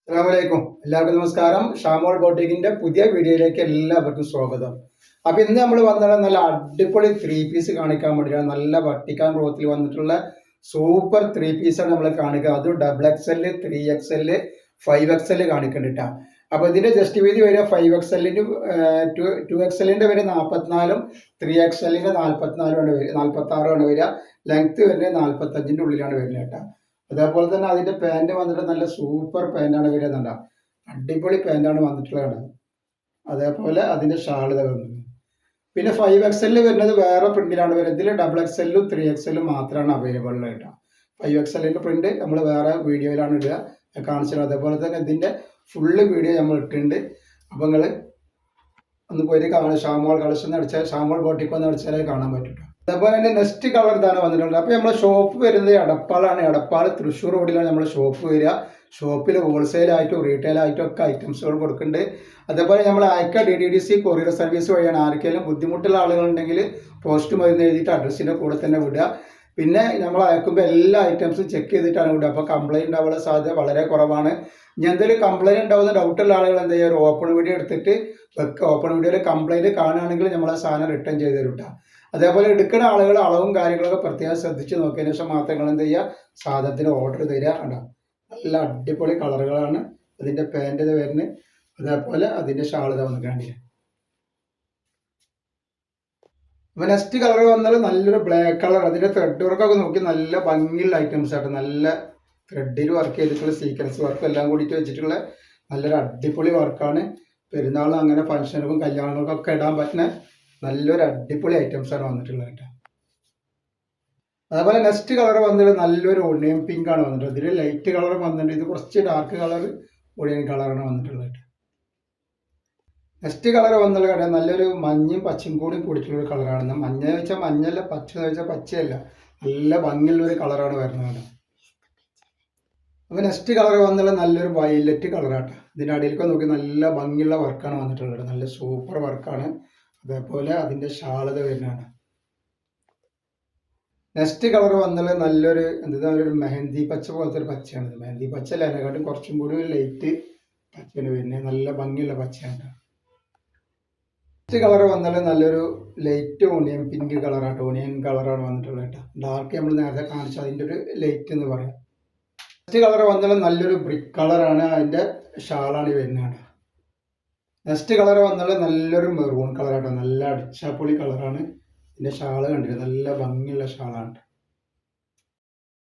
അസ്സലാമലൈക്കും. എല്ലാവർക്കും നമസ്കാരം. ഷാമോൾ ബോട്ടിക്കിന്റെ പുതിയ വീഡിയോയിലേക്ക് എല്ലാവർക്കും സ്വാഗതം. അപ്പൊ ഇന്ന് നമ്മൾ വന്നത് നല്ല അടിപൊളി 3 പീസ് കാണിക്കാൻ വേണ്ടിയാണ്. നല്ല വട്ടിക്കാൻ ക്ലോത്തിൽ വന്നിട്ടുള്ള സൂപ്പർ 3 പീസാണ് നമ്മൾ കാണിക്കുക. അത് XXL, 3XL, 5XL കാണിക്കണ്ടിട്ടാ. അപ്പൊ ഇതിന്റെ ജസ്റ്റ് വീതി വരിക 5XL-ന്റെ 2XL-ന്റെ വരെ 44-ഉം 3XL-ന്റെ 46-ആണ് വരിക. ലെങ്ത് വരുന്നത് 45-ന്റെ ഉള്ളിലാണ് വരുന്നത് കേട്ടോ. അതേപോലെ തന്നെ അതിന്റെ പാന്റ് വന്നിട്ട് നല്ല സൂപ്പർ പാന്റാണ് വരുന്നത്. അടിപൊളി പാന്റാണ് വന്നിട്ടുള്ളത്. അതേപോലെ അതിന്റെ ഷാള് വരുന്നത്. പിന്നെ 5XL വരുന്നത് വേറെ പ്രിന്റിലാണ് വരുന്നത്. ഇതിൽ XXL-ഉം 3XL-ഉം മാത്രമാണ് അവൈലബിൾ കേട്ടോ. 5XL-ന്റെ പ്രിന്റ് നമ്മൾ വേറെ വീഡിയോയിലാണ് ഇടുക കാണിച്ചത്. അതേപോലെ തന്നെ ഇതിന്റെ ഫുള്ള് വീഡിയോ നമ്മൾ ഇട്ടിട്ടുണ്ട്. അപ്പൊ നിങ്ങൾ ഒന്ന് പോയി കാണാം. ഷാമോൾ കളക്ഷൻ അടിച്ചാൽ ഷാമോൾ ബോട്ടിക്ക് ഒന്ന് അടിച്ചാലേ കാണാൻ പറ്റും. അതേപോലെ തന്നെ നെക്സ്റ്റ് കളർ ഇതാണ് വന്നിട്ടുള്ളത്. അപ്പോൾ നമ്മളെ ഷോപ്പ് വരുന്നത് എടപ്പാളാണ്. എടപ്പാൾ തൃശ്ശൂർ റോഡിലാണ് നമ്മളെ ഷോപ്പ് വരിക. ഷോപ്പിൽ ഹോൾസെയിലായിട്ടും റീറ്റെയിൽ ആയിട്ടും ഒക്കെ ഐറ്റംസുകൾ കൊടുക്കുന്നുണ്ട്. അതേപോലെ നമ്മൾ അയക്ക DTDC കൊറിയർ സർവീസ് വഴിയാണ്. ആർക്കെങ്കിലും ബുദ്ധിമുട്ടുള്ള ആളുകളുണ്ടെങ്കിൽ പോസ്റ്റ് മരുന്ന് എഴുതിയിട്ട് അഡ്രസ്സിൻ്റെ കൂടെ തന്നെ വിടുക. പിന്നെ നമ്മൾ അയക്കുമ്പോൾ എല്ലാ ഐറ്റംസും ചെക്ക് ചെയ്തിട്ടാണ് വിടുക. അപ്പോൾ കംപ്ലൈൻറ്റ് ഉണ്ടാവാനുള്ള സാധ്യത വളരെ കുറവാണ്. ഇനി എന്തെങ്കിലും കംപ്ലൈൻറ്റ് ഉണ്ടാവുന്ന ഡൗട്ടുള്ള ആളുകൾ എന്ത് ചെയ്യുക, ഒരു ഓപ്പൺ വീഡിയോ എടുത്തിട്ട് വെക്കുക. ഓപ്പൺ വീഡിയോയിൽ കംപ്ലൈൻറ്റ് കാണുകയാണെങ്കിൽ നമ്മൾ ആ സാധനം റിട്ടേൺ ചെയ്ത് തരും കേട്ടോ. അതേപോലെ എടുക്കുന്ന ആളുകൾ അളവും കാര്യങ്ങളൊക്കെ പ്രത്യേകം ശ്രദ്ധിച്ച് നോക്കിയതിന് ശേഷം മാത്രം നിങ്ങൾ എന്ത് ചെയ്യുക, സാധനത്തിന് ഓർഡർ തരിക. കണ്ടോ, നല്ല അടിപൊളി കളറുകളാണ്. അതിൻ്റെ പാൻറ് വരുന്നത്. അതേപോലെ അതിൻ്റെ ഷാള് വന്നിട്ടാണ്. അപ്പോൾ നെക്സ്റ്റ് കളർ വന്നാൽ നല്ലൊരു ബ്ലാക്ക് കളർ. അതിൻ്റെ ത്രെഡ് വർക്കൊക്കെ നോക്കി നല്ല ഭംഗിയുള്ള ഐറ്റംസ് ആയിട്ട് നല്ല ത്രെഡിൽ വർക്ക് ചെയ്തിട്ടുള്ള സീക്വൻസ് വർക്കും എല്ലാം കൂടിയിട്ട് വെച്ചിട്ടുള്ള നല്ലൊരു അടിപൊളി വർക്കാണ്. പെരുന്നാളും അങ്ങനെ ഫംഗ്ഷനുകൾക്കും കല്യാണങ്ങൾക്കൊക്കെ ഇടാൻ പറ്റുന്ന നല്ലൊരു അടിപൊളി ഐറ്റംസാണ് വന്നിട്ടുള്ളത് കേട്ടോ. അതേപോലെ നെക്സ്റ്റ് കളർ വന്നിട്ട് നല്ലൊരു ഒണിയൻ പിങ്ക് ആണ് വന്നിട്ടുള്ളത്. ഇതിൽ ലൈറ്റ് കളർ വന്നിട്ടുണ്ട്. ഇത് കുറച്ച് ഡാർക്ക് കളർ ഒണിയൻ കളറാണ് വന്നിട്ടുള്ളത് കേട്ടോ. നെക്സ്റ്റ് കളർ വന്നുള്ള കേട്ടോ നല്ലൊരു മഞ്ഞയും പച്ചയും കൂടി കൂടിയിട്ടുള്ളൊരു കളറാണ്. മഞ്ഞ വെച്ചാൽ മഞ്ഞല്ല, പച്ച വെച്ചാൽ പച്ചയല്ല, നല്ല ഭംഗിയുള്ളൊരു കളറാണ് വരുന്നത് കേട്ടോ. അപ്പോൾ നെക്സ്റ്റ് കളർ വന്നുള്ള നല്ലൊരു വയലറ്റ് കളറാട്ടോ. ഇതിൻ്റെ അടിയിലൊക്കെ നോക്കി നല്ല ഭംഗിയുള്ള വർക്കാണ് വന്നിട്ടുള്ളത്. നല്ല സൂപ്പർ വർക്കാണ്. അതേപോലെ അതിൻ്റെ ഷാളത വരുന്നതാണ്. നെക്സ്റ്റ് കളർ വന്നത് നല്ലൊരു എന്താ ഒരു മെഹന്തി പച്ച പോലത്തെ ഒരു പച്ചയാണ്. മെഹന്തി പച്ച അല്ല, അതിനെക്കാട്ടും കുറച്ചും കൂടി ഒരു ലൈറ്റ് പച്ചയാണ് വരുന്നത്. നല്ല ഭംഗിയുള്ള പച്ചയാണ്. നെക്സ്റ്റ് കളർ വന്നാൽ നല്ലൊരു ലൈറ്റ് ഓണിയൻ പിങ്ക് കളറാണ്. ഓണിയൻ കളറാണ് വന്നിട്ടുള്ളത് കേട്ടോ. ഡാർക്ക് നമ്മൾ നേരത്തെ കാണിച്ചു അതിൻ്റെ ഒരു ലൈറ്റ് എന്ന് പറയാം. നെക്സ്റ്റ് കളർ വന്നാൽ നല്ലൊരു ബ്രിക്ക് കളറാണ്. അതിൻ്റെ ഷാളാണ് വരുന്നത്. നെക്സ്റ്റ് കളർ വന്നാൽ നല്ലൊരു മെറൂൺ കളറാട്ടോ. നല്ല അടിച്ചാപ്പൊളി കളറാണ്. ഇതിൻ്റെ ഷാള് കണ്ടിട്ട് നല്ല ഭംഗിയുള്ള ഷാളാണ്.